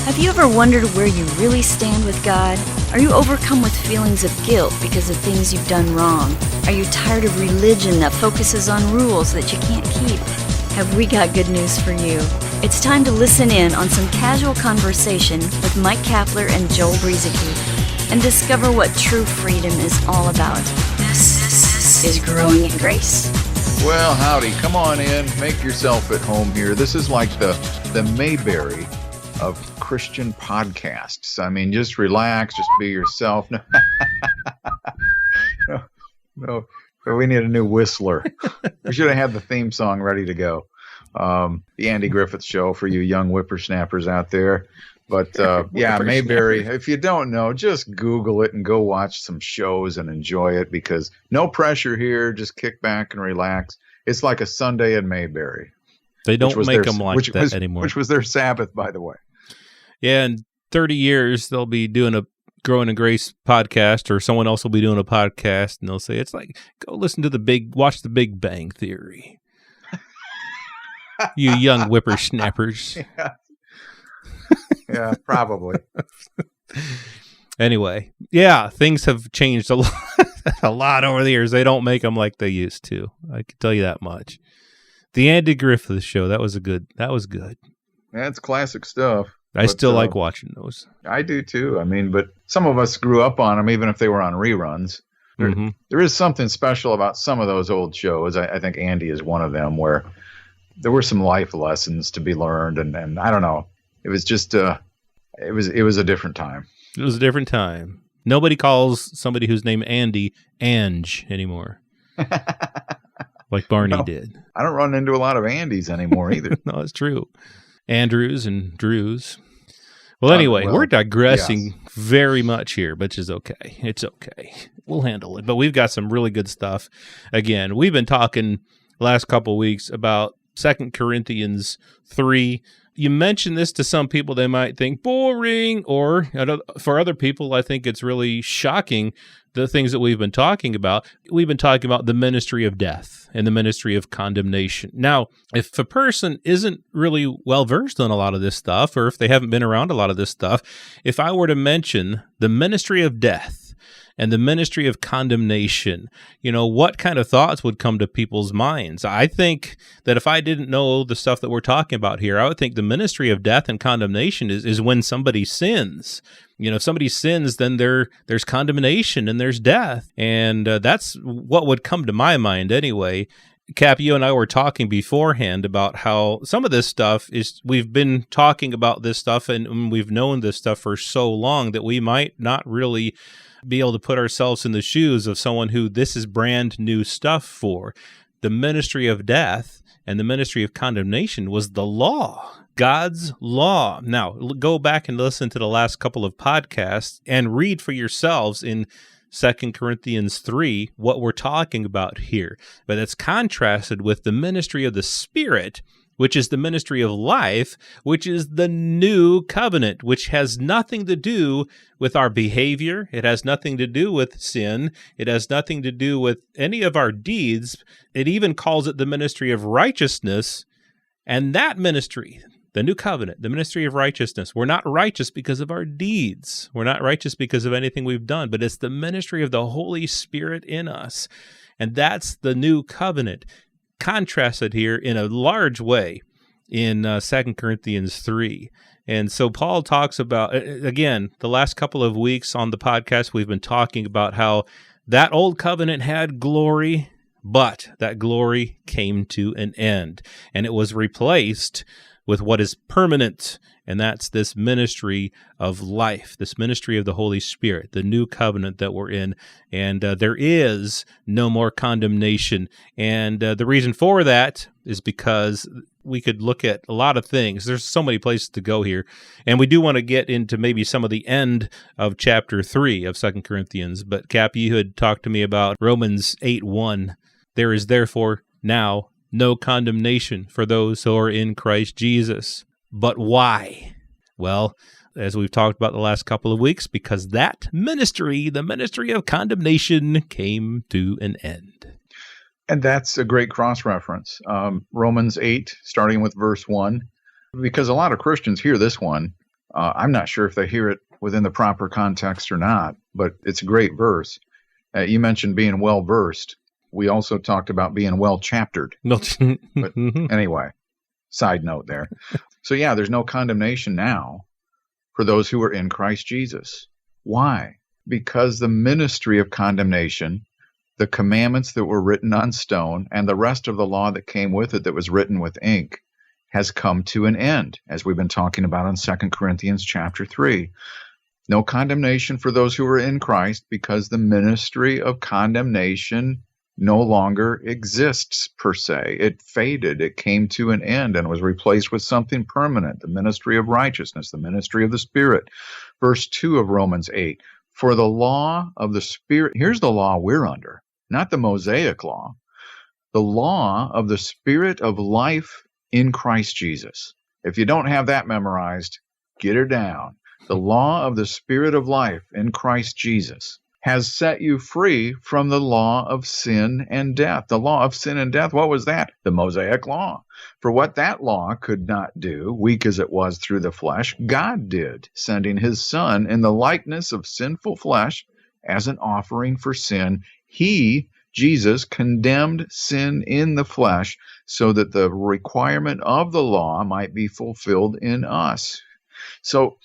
Have you ever wondered where you really stand with God? Are you overcome with feelings of guilt because of things you've done wrong? Are you tired of religion that focuses on rules that you can't keep? Have we got good news for you? It's time to listen in on some casual conversation with Mike Kapler and Joel Brieseke and discover what true freedom is all about. This is Growing in Grace. Well, howdy. Come on in. Make yourself at home here. This is like the Mayberry of Christian podcasts. I mean, just relax, just be yourself. No, we need a new whistler. We should have had the theme song ready to go. The Andy Griffith Show for you young whippersnappers out there. But yeah, Mayberry, if you don't know, just Google it and go watch some shows and enjoy it, because no pressure here. Just kick back and relax. It's like a Sunday in Mayberry. They don't make them like that anymore. Which was their Sabbath, by the way. Yeah, in 30 years, they'll be doing a Growing in Grace podcast, or someone else will be doing a podcast, and they'll say, it's like, go listen to watch the Big Bang Theory. You young whippersnappers. Yeah, probably. Anyway, yeah, things have changed a lot over the years. They don't make them like they used to. I can tell you that much. The Andy Griffith Show, that was good. That's classic stuff. I still like watching those. I do too. I mean, but some of us grew up on them, even if they were on reruns. There is something special about some of those old shows. I think Andy is one of them, where there were some life lessons to be learned, and I don't know. It was just it was a different time. It was a different time. Nobody calls somebody who's named Andy Ange anymore, like Barney did. I don't run into a lot of Andys anymore either. No, it's true. Andrews and Drews. Well, anyway, we're digressing very much here, which is okay. It's okay. We'll handle it. But we've got some really good stuff. Again, we've been talking last couple of weeks about 2 Corinthians 3. You mention this to some people, they might think boring, or for other people, I think it's really shocking, the things that we've been talking about. We've been talking about the ministry of death and the ministry of condemnation. Now, if a person isn't really well-versed on a lot of this stuff, or if they haven't been around a lot of this stuff, if I were to mention the ministry of death and the ministry of condemnation, what kind of thoughts would come to people's minds? I think that if I didn't know the stuff that we're talking about here, I would think the ministry of death and condemnation is when somebody sins. If somebody sins, then there's condemnation and there's death. And that's what would come to my mind anyway. Cap, you and I were talking beforehand about how some of this stuff we've been talking about this stuff and we've known this stuff for so long that we might not really be able to put ourselves in the shoes of someone who this is brand new stuff for. The ministry of death and the ministry of condemnation was the law, God's law. Now, go back and listen to the last couple of podcasts and read for yourselves in 2 Corinthians 3 what we're talking about here. But it's contrasted with the ministry of the Spirit, which is the ministry of life, which is the new covenant, which has nothing to do with our behavior. It has nothing to do with sin. It has nothing to do with any of our deeds. It even calls it the ministry of righteousness. And that ministry, the new covenant, the ministry of righteousness, we're not righteous because of our deeds. We're not righteous because of anything we've done, but it's the ministry of the Holy Spirit in us. And that's the new covenant, contrasted here in a large way in 2 Corinthians 3. And so Paul talks about, again, the last couple of weeks on the podcast, we've been talking about how that old covenant had glory, but that glory came to an end, and it was replaced with what is permanent, and that's this ministry of life, this ministry of the Holy Spirit, the new covenant that we're in, and there is no more condemnation. And the reason for that is because we could look at a lot of things. There's so many places to go here, and we do want to get into maybe some of the end of chapter 3 of 2 Corinthians, but Cap, you had talked to me about Romans 8:1. There is therefore now no condemnation for those who are in Christ Jesus. But why? Well, as we've talked about the last couple of weeks, because that ministry, the ministry of condemnation, came to an end. And that's a great cross-reference. Romans 8, starting with verse 1, because a lot of Christians hear this one I'm not sure if they hear it within the proper context or not, but it's a great verse. You mentioned being well-versed. We also talked about being well-chaptered. But anyway, side note there. So yeah, there's no condemnation now for those who are in Christ Jesus. Why? Because the ministry of condemnation, the commandments that were written on stone, and the rest of the law that came with it that was written with ink, has come to an end, as we've been talking about in 2 Corinthians chapter 3. No condemnation for those who are in Christ, because the ministry of condemnation no longer exists per se. It faded. It came to an end and was replaced with something permanent, the ministry of righteousness, the ministry of the Spirit. Verse 2 of Romans 8, for the law of the Spirit, here's the law we're under, not the Mosaic law, the law of the Spirit of life in Christ Jesus. If you don't have that memorized, get her down. The law of the Spirit of life in Christ Jesus has set you free from the law of sin and death. The law of sin and death, what was that? The Mosaic law. For what that law could not do, weak as it was through the flesh, God did, sending his Son in the likeness of sinful flesh as an offering for sin. He, Jesus, condemned sin in the flesh so that the requirement of the law might be fulfilled in us. So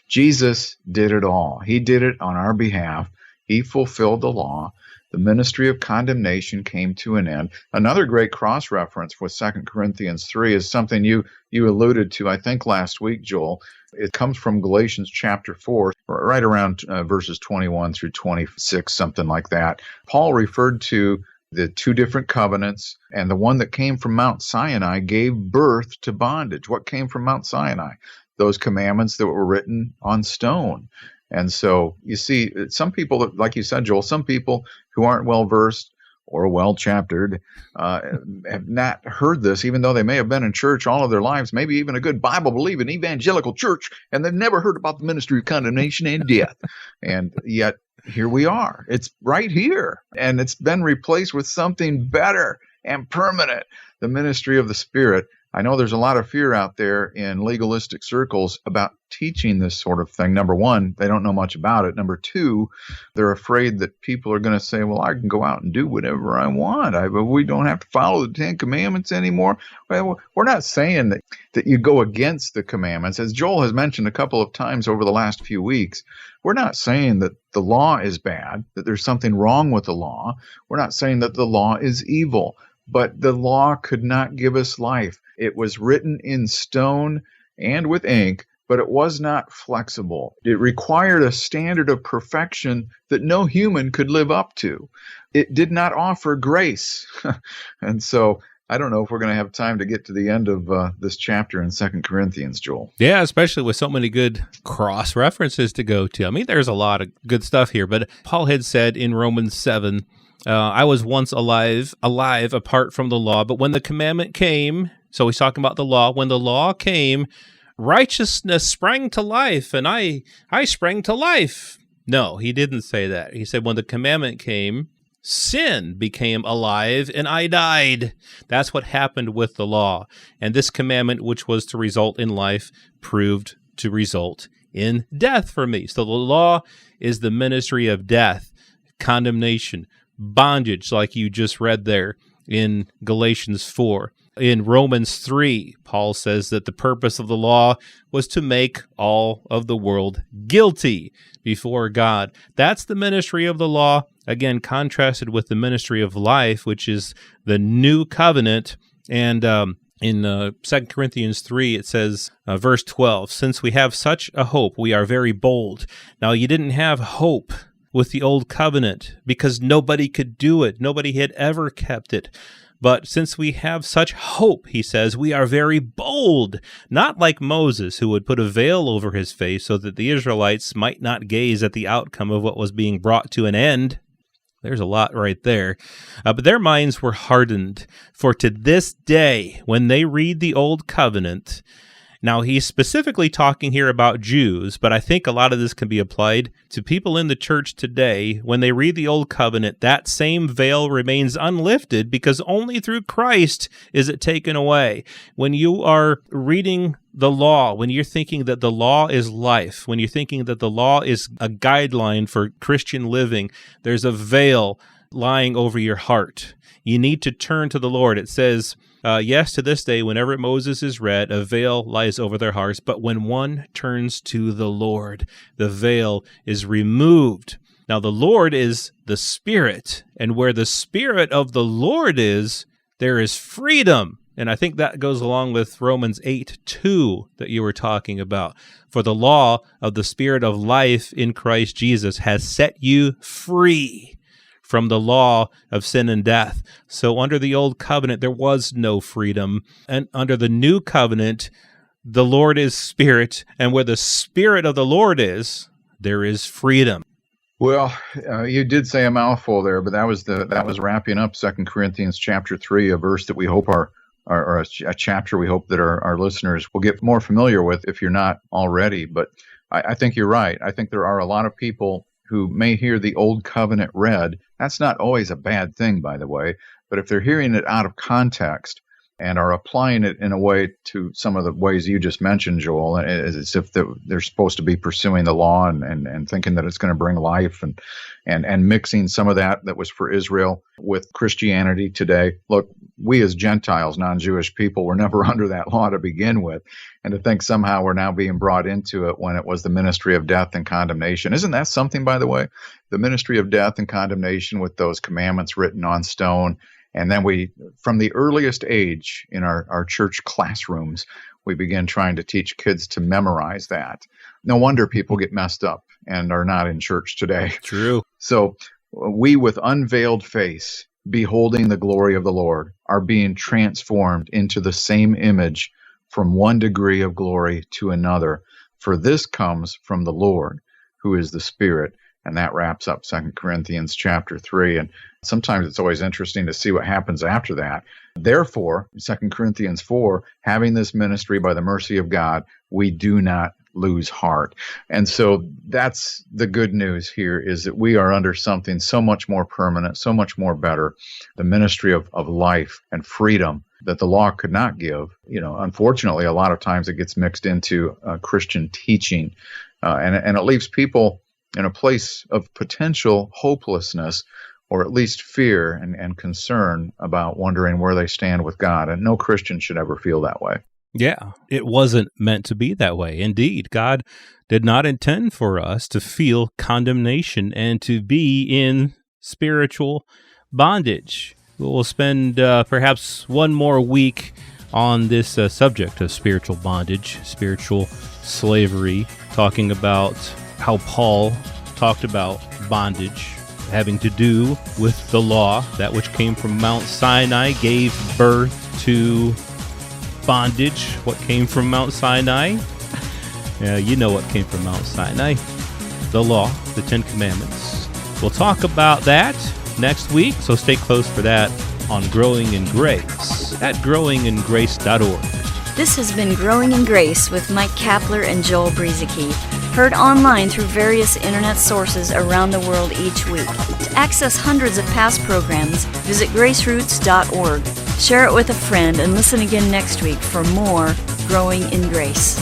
Jesus did it all. He did it on our behalf. He fulfilled the law. The ministry of condemnation came to an end. Another great cross-reference with 2 Corinthians 3 is something you alluded to, I think, last week, Joel. It comes from Galatians chapter 4, right around verses 21 through 26, something like that. Paul referred to the two different covenants, and the one that came from Mount Sinai gave birth to bondage. What came from Mount Sinai? Those commandments that were written on stone. And so you see, some people, like you said, Joel, some people who aren't well-versed or well-chaptered have not heard this, even though they may have been in church all of their lives, maybe even a good Bible-believing evangelical church, and they've never heard about the ministry of condemnation and death. And yet, here we are. It's right here. And it's been replaced with something better and permanent, the ministry of the Spirit. I know there's a lot of fear out there in legalistic circles about teaching this sort of thing. Number one, they don't know much about it. Number two, they're afraid that people are going to say, well, I can go out and do whatever I want. We don't have to follow the Ten Commandments anymore. Well, we're not saying that you go against the commandments. As Joel has mentioned a couple of times over the last few weeks, we're not saying that the law is bad, that there's something wrong with the law. We're not saying that the law is evil. But the law could not give us life. It was written in stone and with ink, but it was not flexible. It required a standard of perfection that no human could live up to. It did not offer grace. And so I don't know if we're going to have time to get to the end of this chapter in 2 Corinthians, Joel. Yeah, especially with so many good cross references to go to. I mean, there's a lot of good stuff here, but Paul had said in Romans 7, I was once alive apart from the law, but when the commandment came, so he's talking about the law, when the law came, righteousness sprang to life, and I sprang to life. No, he didn't say that. He said when the commandment came, sin became alive, and I died. That's what happened with the law. And this commandment, which was to result in life, proved to result in death for me. So the law is the ministry of death, condemnation, bondage, like you just read there in Galatians 4. In Romans 3, Paul says that the purpose of the law was to make all of the world guilty before God. That's the ministry of the law, again, contrasted with the ministry of life, which is the new covenant. And in 2 Corinthians 3, it says, verse 12, since we have such a hope, we are very bold. Now, you didn't have hope with the old covenant because nobody could do it. Nobody had ever kept it. But since we have such hope, he says, we are very bold, not like Moses, who would put a veil over his face so that the Israelites might not gaze at the outcome of what was being brought to an end. There's a lot right there. But their minds were hardened. For to this day, when they read the old covenant, Now, he's specifically talking here about Jews, but I think a lot of this can be applied to people in the church today. When they read the Old Covenant, that same veil remains unlifted because only through Christ is it taken away. When you are reading the law, when you're thinking that the law is life, when you're thinking that the law is a guideline for Christian living, there's a veil lying over your heart. You need to turn to the Lord. It says, yes, to this day, whenever Moses is read, a veil lies over their hearts. But when one turns to the Lord, the veil is removed. Now, the Lord is the Spirit, and where the Spirit of the Lord is, there is freedom. And I think that goes along with Romans 8:2 that you were talking about. For the law of the Spirit of life in Christ Jesus has set you free from the law of sin and death. So under the Old Covenant, there was no freedom. And under the New Covenant, the Lord is Spirit, and where the Spirit of the Lord is, there is freedom. Well, you did say a mouthful there, but that was wrapping up 2 Corinthians chapter 3, a verse that we hope or a chapter we hope that our listeners will get more familiar with if you're not already. But I think you're right. I think there are a lot of people who may hear the Old Covenant read. That's not always a bad thing, by the way, but if they're hearing it out of context and are applying it in a way to some of the ways you just mentioned, Joel, as if they're supposed to be pursuing the law and thinking that it's going to bring life and mixing some of that was for Israel with Christianity today. Look, we as Gentiles, non-Jewish people, were never under that law to begin with. And to think somehow we're now being brought into it when it was the ministry of death and condemnation. Isn't that something, by the way? The ministry of death and condemnation with those commandments written on stone. And then we, from the earliest age in our church classrooms, we begin trying to teach kids to memorize that. No wonder people get messed up and are not in church today. True. So we, with unveiled face, beholding the glory of the Lord, are being transformed into the same image from one degree of glory to another. For this comes from the Lord, who is the Spirit. And that wraps up 2 Corinthians chapter 3. And sometimes it's always interesting to see what happens after that. Therefore, 2 Corinthians 4, having this ministry by the mercy of God, we do not lose heart. And so that's the good news here, is that we are under something so much more permanent, so much more better, the ministry of life and freedom that the law could not give. Unfortunately, a lot of times it gets mixed into Christian teaching, and it leaves people in a place of potential hopelessness, or at least fear and concern about wondering where they stand with God. And no Christian should ever feel that way. Yeah, it wasn't meant to be that way. Indeed, God did not intend for us to feel condemnation and to be in spiritual bondage. We'll spend perhaps one more week on this subject of spiritual bondage, spiritual slavery, talking about how Paul talked about bondage having to do with the law. That which came from Mount Sinai gave birth to bondage. What came from Mount Sinai? You know what came from Mount Sinai. The law, the 10 Commandments. We'll talk about that next week, so stay close for that on Growing in Grace at growingingrace.org. This has been Growing in Grace with Mike Kapler and Joel Brizicki, heard online through various internet sources around the world each week. To access hundreds of past programs, visit graceroots.org. Share it with a friend and listen again next week for more Growing in Grace.